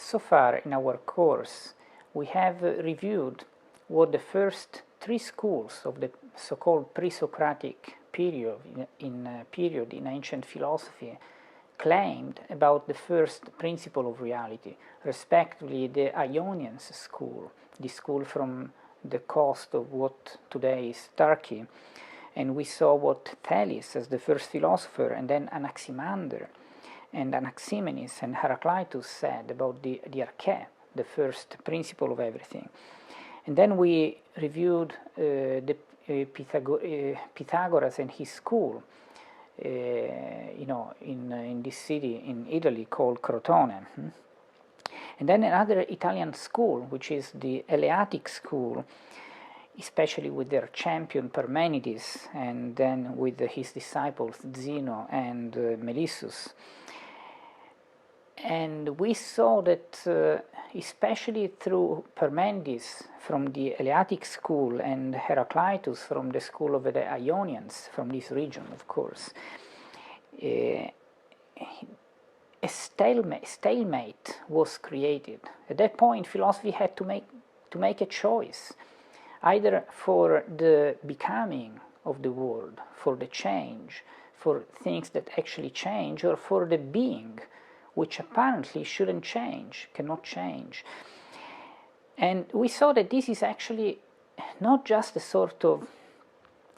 So far in our course we have reviewed what the first three schools of the so-called pre-Socratic period in ancient philosophy claimed about the first principle of reality, respectively the Ionian school, the school from the coast of what today is Turkey, and we saw what Thales as the first philosopher, and then Anaximander and Anaximenes and Heraclitus said about the arche, the first principle of everything. And then we reviewed Pythagoras and his school, in this city in Italy called Crotone. And then another Italian school, which is the Eleatic school, especially with their champion Parmenides, and then with his disciples Zeno and Melissus. And we saw that especially through Parmenides from the Eleatic school and Heraclitus from the school of the Ionians, from this region of course, a stalemate was created. At that point philosophy had to make a choice, either for the becoming of the world, for the change, for things that actually change, or for the being, which apparently shouldn't change, cannot change. And we saw that this is actually not just a sort of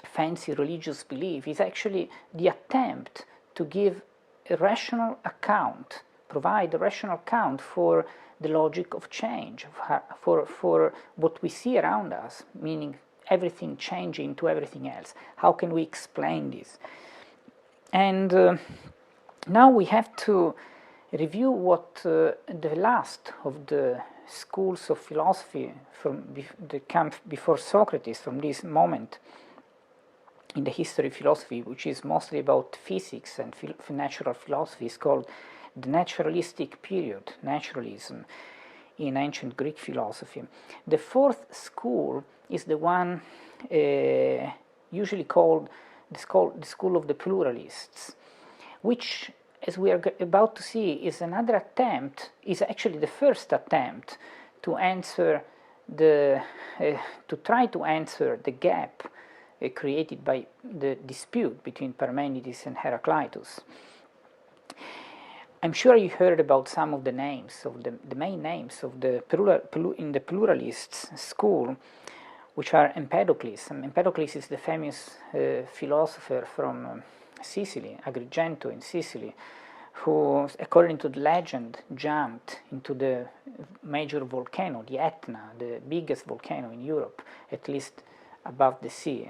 fancy religious belief, it's actually the attempt to give a rational account, provide a rational account for the logic of change, for what we see around us, meaning everything changing to everything else. How can we explain this? And now we have to review what the last of the schools of philosophy from the camp before Socrates, from this moment in the history of philosophy, which is mostly about physics and natural philosophy, is called the naturalistic period, naturalism, in ancient Greek philosophy. The fourth school is the one usually called the school of the pluralists, which, as we are about to see, is another attempt, is actually the first attempt to answer to try to answer the gap created by the dispute between Parmenides and Heraclitus. I'm sure you heard about some of the names, of the main names of the in the pluralists school, which are Empedocles. Empedocles is the famous philosopher from Sicily, Agrigento in Sicily, who, according to the legend, jumped into the major volcano, the Etna, the biggest volcano in Europe, at least above the sea.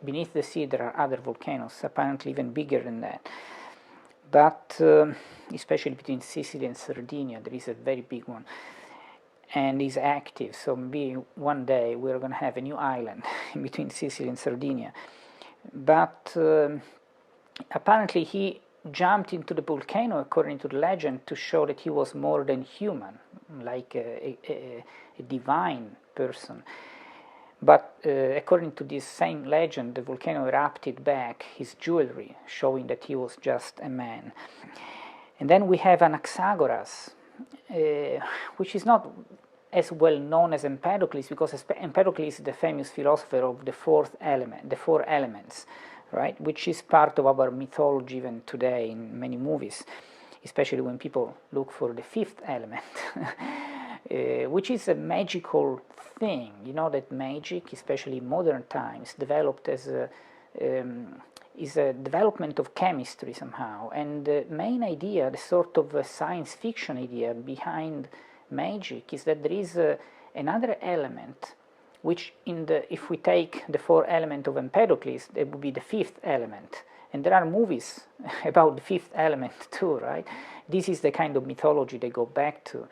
Beneath the sea there are other volcanoes, apparently even bigger than that. But especially between Sicily and Sardinia there is a very big one, and is active, so maybe one day we're going to have a new island in between Sicily and Sardinia. But apparently he jumped into the volcano, according to the legend, to show that he was more than human, like a divine person. But according to this same legend, the volcano erupted back his jewelry, showing that he was just a man. And then we have Anaxagoras, which is not as well known as Empedocles, because Empedocles is the famous philosopher of the four elements, right? Which is part of our mythology even today in many movies, especially when people look for the fifth element, which is a magical thing. You know that magic, especially in modern times, developed as is a development of chemistry somehow, and the main idea, the sort of science fiction idea behind magic, is that there is another element, which if we take the four elements of Empedocles, it would be the fifth element. And there are movies about the fifth element too, right? This is the kind of mythology they go back to.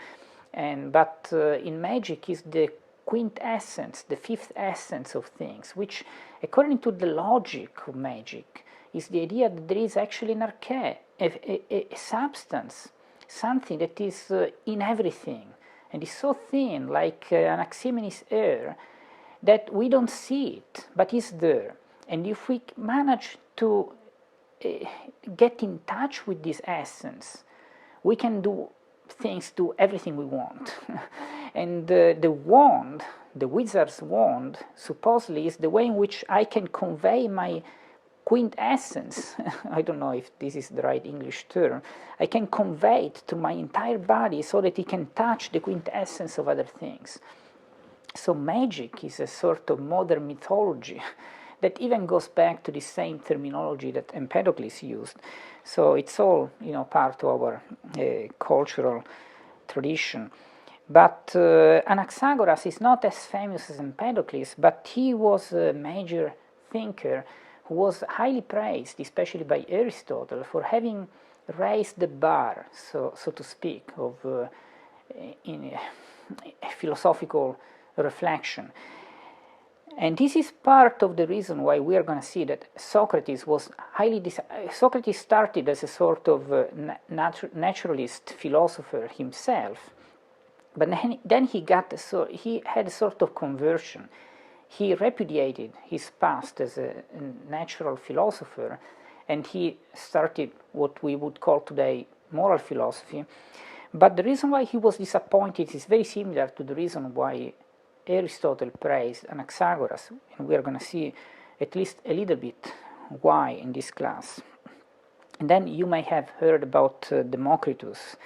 But in magic is the quintessence, the fifth essence of things, which, according to the logic of magic, is the idea that there is actually an arche, a substance, something that is in everything, and is so thin, like Anaximenes' air, that we don't see it, but it's there. And if we manage to get in touch with this essence, we can do things do everything we want. And the wand, the wizard's wand, supposedly is the way in which I can convey my quintessence. I don't know if this is the right English term. I can convey it to my entire body so that it can touch the quintessence of other things. So magic is a sort of modern mythology that even goes back to the same terminology that Empedocles used. So it's all, part of our cultural tradition. But Anaxagoras is not as famous as Empedocles, but he was a major thinker who was highly praised, especially by Aristotle, for having raised the bar, so to speak, of in philosophical reflection. And this is part of the reason why we are going to see that Socrates was Socrates started as a sort of naturalist philosopher himself, but then he had a sort of conversion. He repudiated his past as a natural philosopher, and he started what we would call today moral philosophy. But the reason why he was disappointed is very similar to the reason why Aristotle praised Anaxagoras, and we are going to see at least a little bit why in this class. And then you may have heard about Democritus.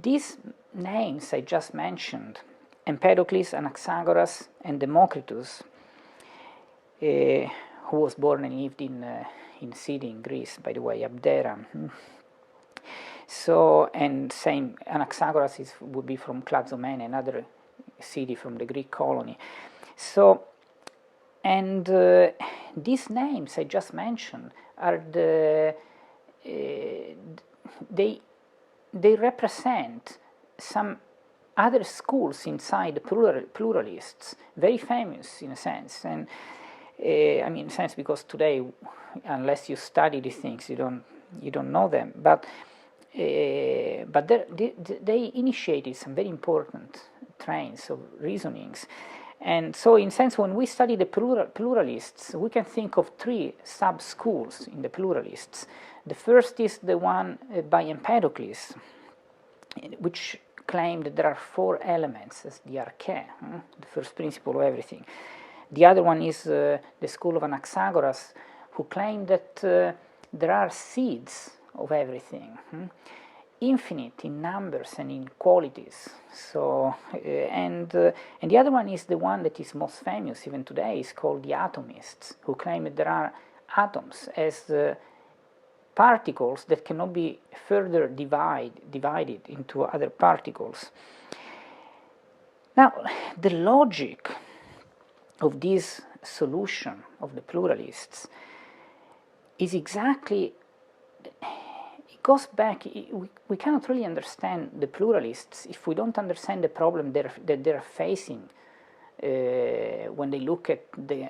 These names I just mentioned, Empedocles, Anaxagoras, and Democritus, who was born and lived in city in Greece, by the way, Abdera. So, and same, Anaxagoras would be from Clazomene, another city from the Greek colony. So, and these names I just mentioned are they represent some other schools inside the pluralists, very famous in a sense. And I mean, in a sense, because today, unless you study these things, you don't know them. But they initiated some very important trains of reasonings. And so, in a sense, when we study the pluralists, we can think of three sub-schools in the pluralists. The first is the one by Empedocles, which claimed that there are four elements as the arche, the first principle of everything. The other one is the school of Anaxagoras, who claimed that there are seeds of everything, infinite in numbers and in qualities. So, and the other one is the one that is most famous even today, is called the atomists, who claim that there are atoms as particles that cannot be further divided into other particles. Now, the logic of this solution of the pluralists is exactly, it goes back, we cannot really understand the pluralists if we don't understand the problem that they're facing when they look at the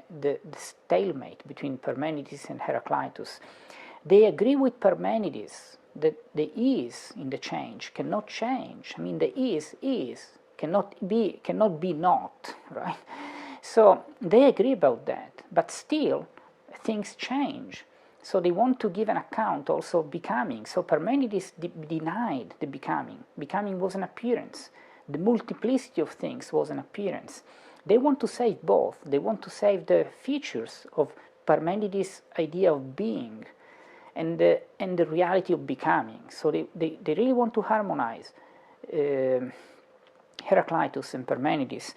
stalemate between Parmenides and Heraclitus. They agree with Parmenides that the is in the change cannot change. I mean, the is cannot be not, right? So they agree about that, but still things change. So they want to give an account also of becoming. So Parmenides denied the becoming. Becoming was an appearance. The multiplicity of things was an appearance. They want to save both. They want to save the features of Parmenides' idea of being and the reality of becoming. So they really want to harmonize Heraclitus and Parmenides.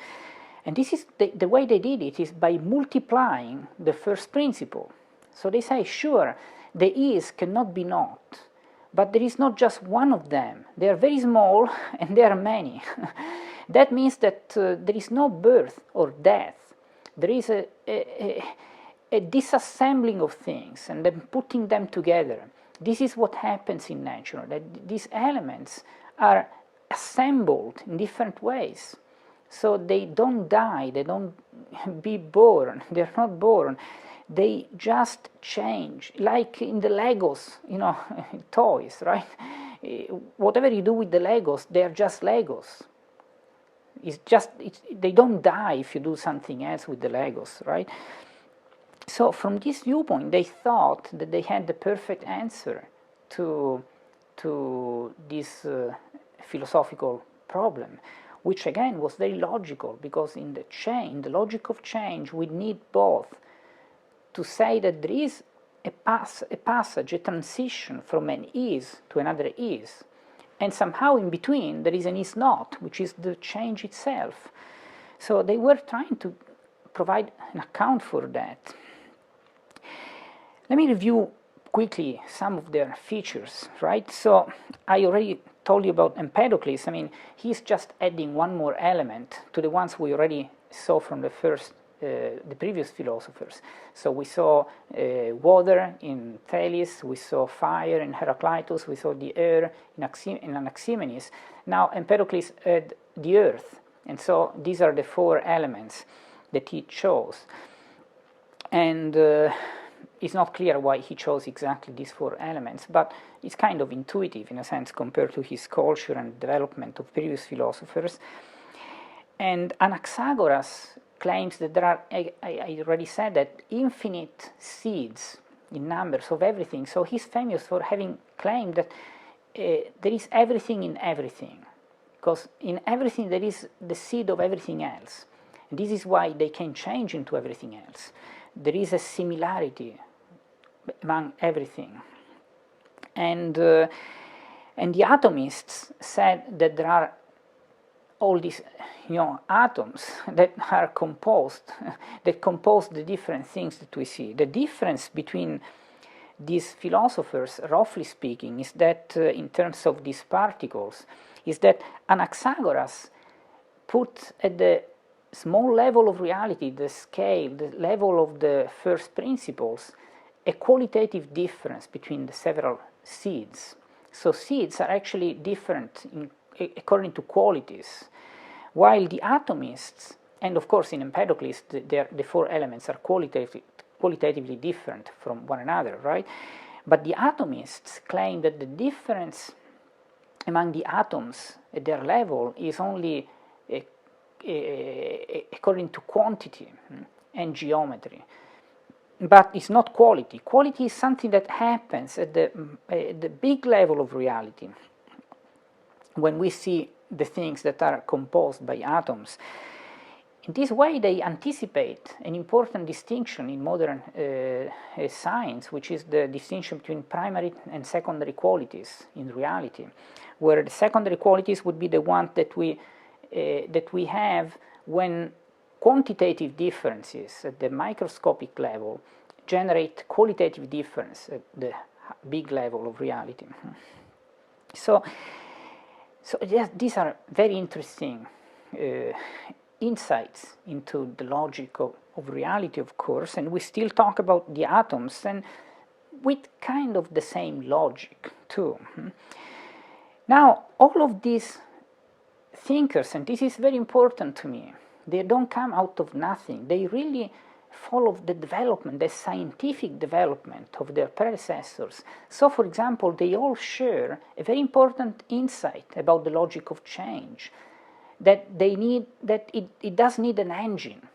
And this is the way they did it is by multiplying the first principle. So they say, sure, the is cannot be not, but there is not just one of them. They are very small and there are many. That means that there is no birth or death. There is a disassembling of things and then putting them together. This is what happens in nature, that these elements are assembled in different ways. So they don't die, they don't be born, they're not born. They just change, like in the Legos, toys, right? Whatever you do with the Legos, they're just Legos. They don't die if you do something else with the Legos, right? So from this viewpoint, they thought that they had the perfect answer to this philosophical problem, which again was very logical, because in the logic of change, we need both to say that there is a passage, a transition from an is to another is, and somehow in between there is an is not, which is the change itself. So they were trying to provide an account for that. Let me review quickly some of their features, right? So I already told you about Empedocles. I mean, he's just adding one more element to the ones we already saw from the previous philosophers. So we saw water in Thales, we saw fire in Heraclitus, we saw the air in Anaximenes. Now Empedocles had the earth, and so these are the four elements that he chose. And it's not clear why he chose exactly these four elements, but it's kind of intuitive in a sense compared to his culture and development of previous philosophers. And Anaxagoras claims that there are, I already said that, infinite seeds in numbers of everything. So he's famous for having claimed that there is everything in everything, because in everything there is the seed of everything else. And this is why they can change into everything else. There is a similarity among everything. And the atomists said that there are all these atoms that are composed, that compose the different things that we see. The difference between these philosophers, roughly speaking, is that in terms of these particles, is that Anaxagoras put at the small level of reality, the scale, the level of the first principles, a qualitative difference between the several seeds. So seeds are actually different according to qualities, while the atomists, and of course in Empedocles the four elements are qualitatively different from one another, right? But the atomists claim that the difference among the atoms at their level is only according to quantity and geometry, but it's not quality. Quality is something that happens at the big level of reality, when we see the things that are composed by atoms. In this way, they anticipate an important distinction in modern science, which is the distinction between primary and secondary qualities in reality, where the secondary qualities would be the ones that we have when quantitative differences at the microscopic level generate qualitative difference at the big level of reality. So yes, these are very interesting insights into the logic of reality, of course, and we still talk about the atoms, and with kind of the same logic too. Now, all of these thinkers, and this is very important to me, they don't come out of nothing. They really follow the development, the scientific development of their predecessors. So, for example, they all share a very important insight about the logic of change, that it does need an engine,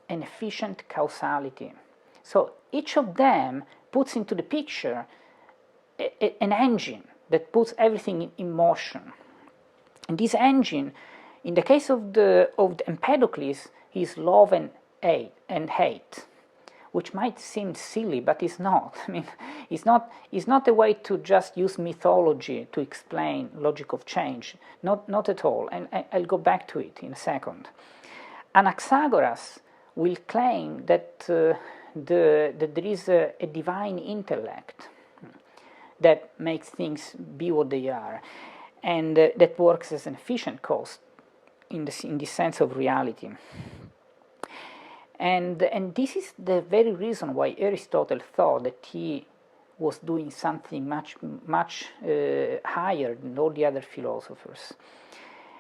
an efficient causality. So each of them puts into the picture an engine that puts everything in motion. And this engine, in the case of the Empedocles, is love and hate, which might seem silly, but it's not. I mean, it's not a way to just use mythology to explain logic of change. Not at all. And I'll go back to it in a second. Anaxagoras will claim that that there is a divine intellect that makes things be what they are, and that works as an efficient cause in this sense of reality. And this is the very reason why Aristotle thought that he was doing something much higher than all the other philosophers.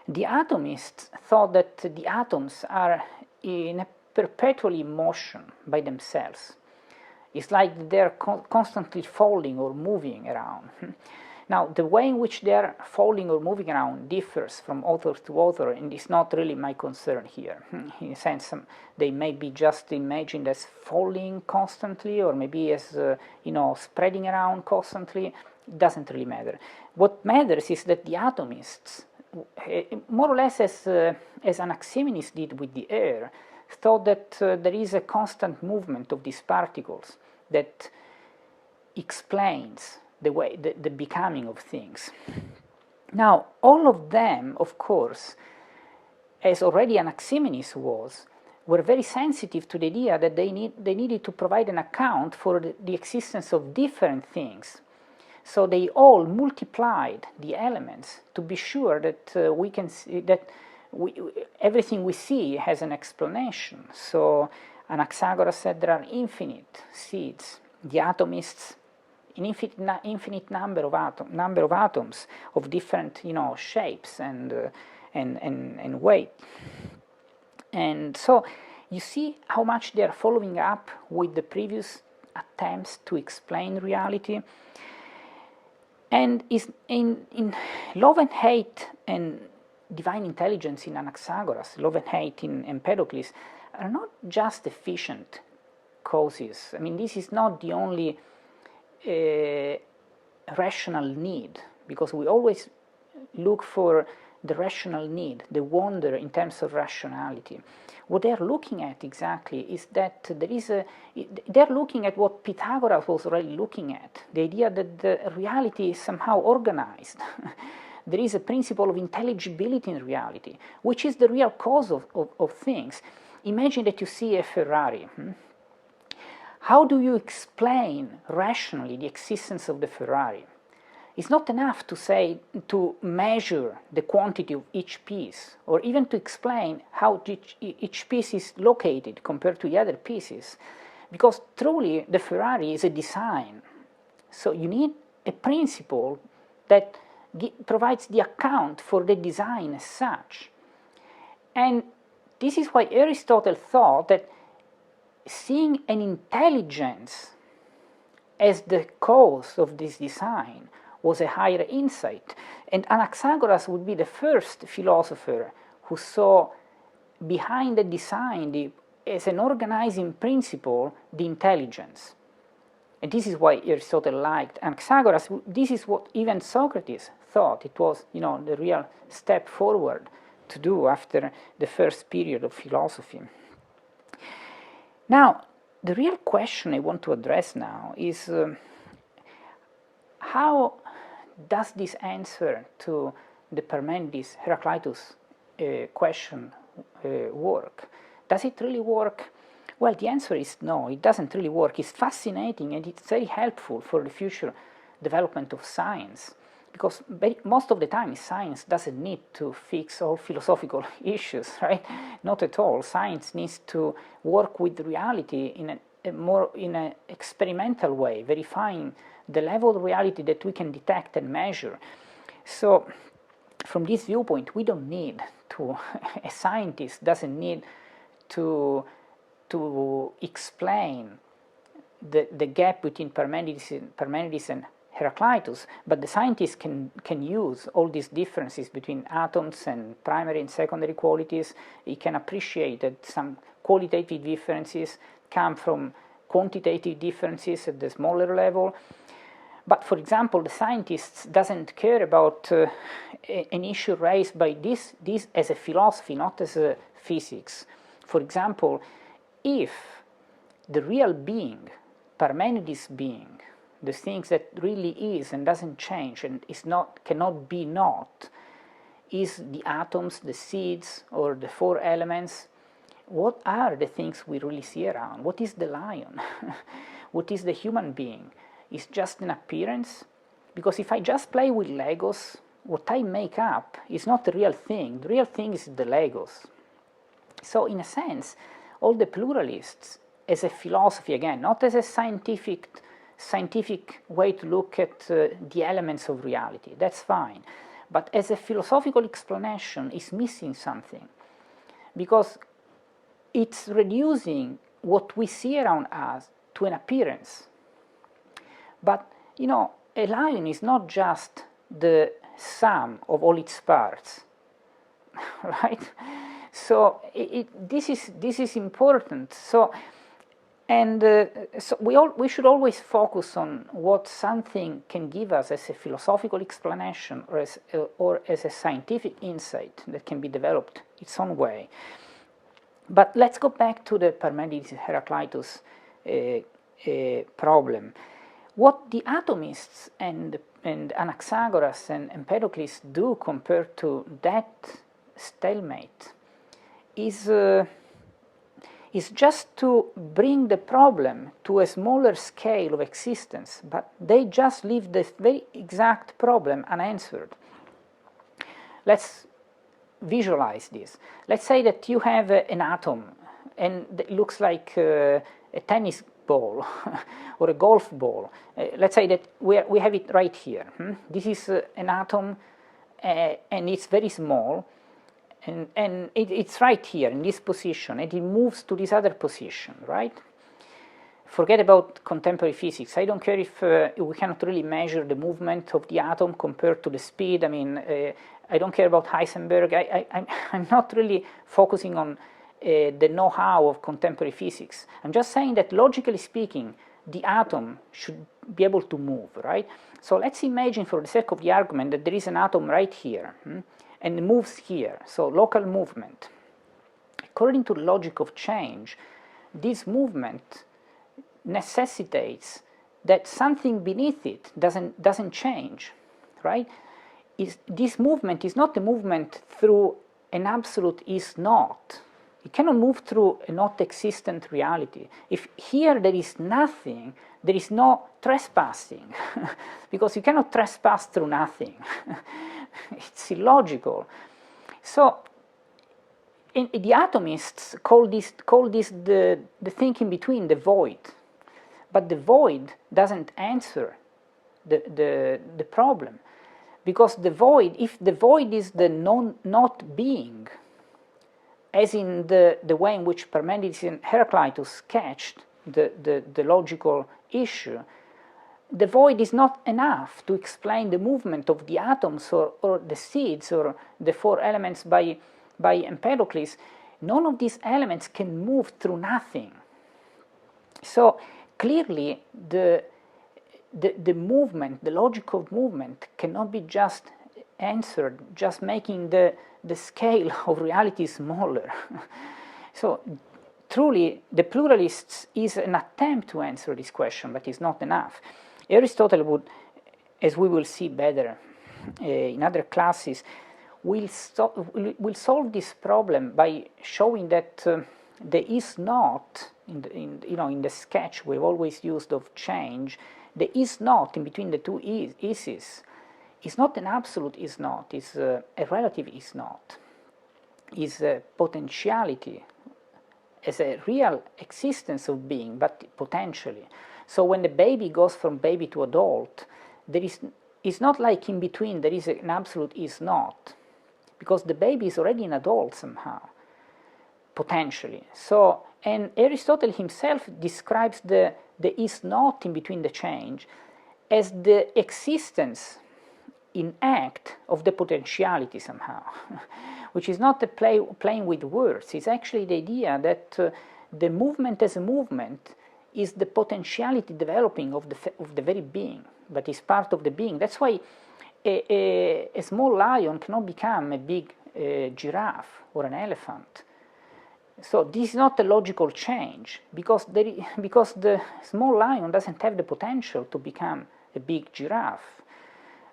The atomists thought that the atoms are in a perpetually motion by themselves. It's like they're constantly folding or moving around. Now, the way in which they are folding or moving around differs from author to author, and it's not really my concern here. In a sense, they may be just imagined as folding constantly, or maybe as spreading around constantly. It doesn't really matter. What matters is that the atomists more or less as Anaximenes did with the air, thought that there is a constant movement of these particles that explains the becoming of things. Now, all of them, of course, as already Anaximenes was, were very sensitive to the idea that they needed to provide an account for the existence of different things. So they all multiplied the elements to be sure that we can see that everything we see has an explanation. So Anaxagoras said there are infinite seeds. The atomists, an infinite number of atoms of different, shapes and weight. And so you see how much they are following up with the previous attempts to explain reality. And in love and hate and divine intelligence in Anaxagoras, love and hate in Empedocles, are not just efficient causes. I mean, this is not the only rational need, because we always look for the rational need, the wonder in terms of rationality. What they are looking at exactly is that they're looking at what Pythagoras was already looking at, the idea that the reality is somehow organized. There is a principle of intelligibility in reality, which is the real cause of things. Imagine that you see a Ferrari. How do you explain rationally the existence of the Ferrari? It's not enough to measure the quantity of each piece, or even to explain how each piece is located compared to the other pieces, because truly the Ferrari is a design. So you need a principle that provides the account for the design as such. And this is why Aristotle thought that seeing an intelligence as the cause of this design was a higher insight. And Anaxagoras would be the first philosopher who saw behind the design, as an organizing principle, the intelligence. And this is why Aristotle liked Anaxagoras. This is what even Socrates thought it was, the real step forward to do after the first period of philosophy. Now, the real question I want to address now is how does this answer to the Parmenides Heraclitus question work? Does it really work? Well, the answer is no, it doesn't really work. It's fascinating and it's very helpful for the future development of science, because most of the time science doesn't need to fix all philosophical issues, right? Not at all. Science needs to work with reality in an experimental way, verifying the level of reality that we can detect and measure. So from this viewpoint, we don't need to, a scientist doesn't need to explain the gap between Parmenides and Heraclitus, but the scientist can use all these differences between atoms and primary and secondary qualities. He can appreciate that some qualitative differences come from quantitative differences at the smaller level. But for example, the scientist doesn't care about an issue raised by this as a philosophy, not as a physics. For example, if the real being, Parmenides' being, the things that really is and doesn't change and cannot be not, is the atoms, the seeds, or the four elements, what are the things we really see around? What is the lion? What is the human being? Is just an appearance? Because if I just play with Legos, what I make up is not the real thing. The real thing is the Legos. So in a sense, all the pluralists, as a philosophy, again, not as a scientific way to look at the elements of reality, that's fine. But as a philosophical explanation, is missing something. Because it's reducing what we see around us to an appearance. But, a lion is not just the sum of all its parts, right? So this is important. So, And so we should always focus on what something can give us as a philosophical explanation or as a scientific insight that can be developed its own way. But let's go back to the Parmenides-Heraclitus problem. What the atomists and Anaxagoras and Empedocles do compared to that stalemate is just to bring the problem to a smaller scale of existence, but they just leave the very exact problem unanswered. Let's visualize this. Let's say that you have an atom, and it looks like a tennis ball or a golf ball. Let's say that we have it right here. This is an atom, and it's very small. And it's right here in this position, and it moves to this other position, right? Forget about contemporary physics. I don't care if we cannot really measure the movement of the atom compared to the speed. I mean, I don't care about Heisenberg. I'm not really focusing on the know-how of contemporary physics. I'm just saying that logically speaking, the atom should be able to move, right? So let's imagine, for the sake of the argument, that there is an atom right here. And moves here, so local movement. According to the logic of change, this movement necessitates that something beneath it doesn't change, right? This movement is not a movement through an absolute is not. It cannot move through a not existent reality. If here there is nothing, there is no trespassing, because you cannot trespass through nothing. It's illogical. So the atomists call this the thing in between, the void. But the void doesn't answer the problem, because the void, if the void is the not being, as in the way in which Parmenides and Heraclitus sketched the logical issue, the void is not enough to explain the movement of the atoms or the seeds or the four elements by Empedocles. None of these elements can move through nothing. So clearly the movement, the logic of movement cannot be just answered just making the scale of reality smaller. So truly the pluralists is an attempt to answer this question, but it's not enough. Aristotle would, as we will see better in other classes, will solve this problem by showing that the is not in the sketch we've always used of change, the is not in between the two ises is not an absolute is not, is a relative is not, is a potentiality as a real existence of being, but potentially. So when the baby goes from baby to adult, it's not like in between there is an absolute is not, because the baby is already an adult somehow, potentially. So, and Aristotle himself describes the is not in between the change as the existence in act of the potentiality somehow, which is not a playing with words. It's actually the idea that the movement as a movement is the potentiality developing of the very being, but is part of the being. That's why a small lion cannot become a big giraffe or an elephant. So this is not a logical change, because the small lion doesn't have the potential to become a big giraffe,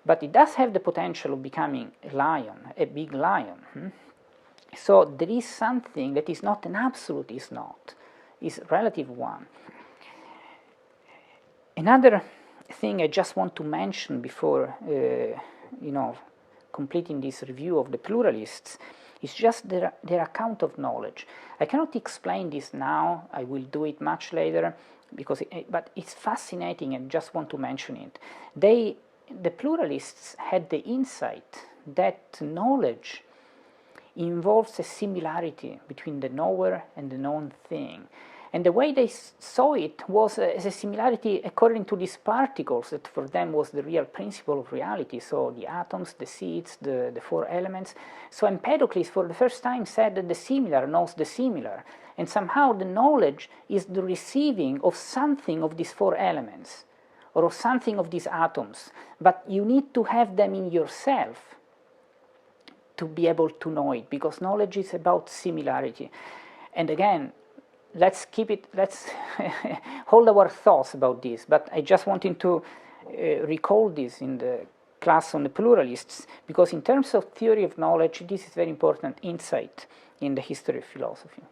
but it does have the potential of becoming a lion, a big lion. So there is something that is not an absolute is not, is a relative one. Another thing I just want to mention before completing this review of the pluralists is just their account of knowledge. I cannot explain this now. I will do it much later, but it's fascinating and just want to mention it. The pluralists had the insight that knowledge involves a similarity between the knower and the known thing. And the way they saw it was as a similarity according to these particles that for them was the real principle of reality, so the atoms, the seeds, the four elements. So Empedocles for the first time said that the similar knows the similar, and somehow the knowledge is the receiving of something of these four elements, or of something of these atoms, but you need to have them in yourself to be able to know it, because knowledge is about similarity. And again, let's hold our thoughts about this, but I just wanted to recall this in the class on the pluralists, because in terms of theory of knowledge, this is very important insight in the history of philosophy.